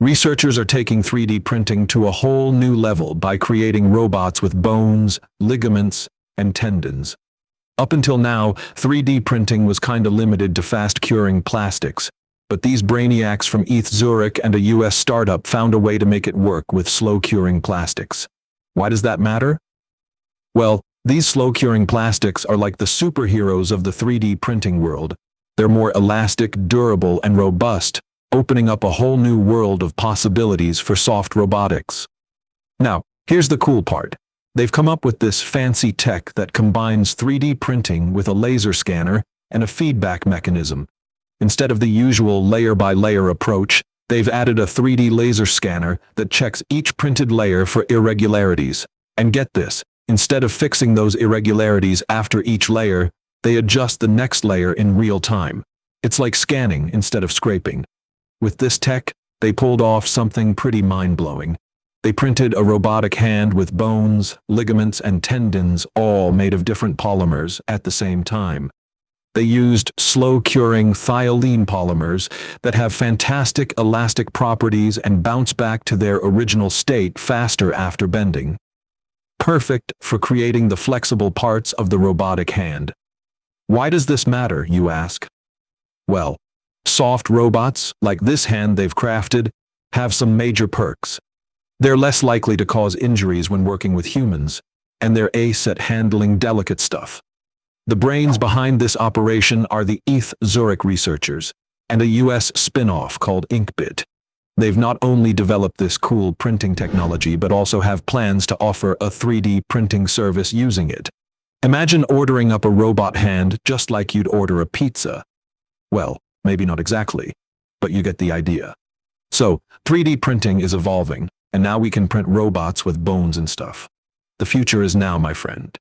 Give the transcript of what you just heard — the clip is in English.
Researchers are taking 3D printing to a whole new level by creating robots with bones, ligaments, and tendons. Up until now, 3D printing was kinda limited to fast-curing plastics, but these brainiacs from ETH Zurich and a US startup found a way to make it work with slow-curing plastics. Why does that matter? Well, these slow-curing plastics are like the superheroes of the 3D printing world. They're more elastic, durable, and robust, opening up a whole new world of possibilities for soft robotics. Now, here's the cool part. They've come up with this fancy tech that combines 3D printing with a laser scanner and a feedback mechanism. Instead of the usual layer-by-layer approach, they've added a 3D laser scanner that checks each printed layer for irregularities. And get this, instead of fixing those irregularities after each layer, they adjust the next layer in real time. It's like scanning instead of scraping. With this tech, they pulled off something pretty mind-blowing. They printed a robotic hand with bones, ligaments, and tendons, all made of different polymers at the same time. They used slow-curing thiolene polymers that have fantastic elastic properties and bounce back to their original state faster after bending. Perfect for creating the flexible parts of the robotic hand. Why does this matter, you ask? Well, soft robots, like this hand they've crafted, have some major perks. They're less likely to cause injuries when working with humans, and they're ace at handling delicate stuff. The brains behind this operation are the ETH Zurich researchers, and a US spin-off called Inkbit. They've not only developed this cool printing technology, but also have plans to offer a 3D printing service using it. Imagine ordering up a robot hand just like you'd order a pizza. Well, maybe not exactly, but you get the idea. So, 3D printing is evolving, and now we can print robots with bones and stuff. The future is now, my friend.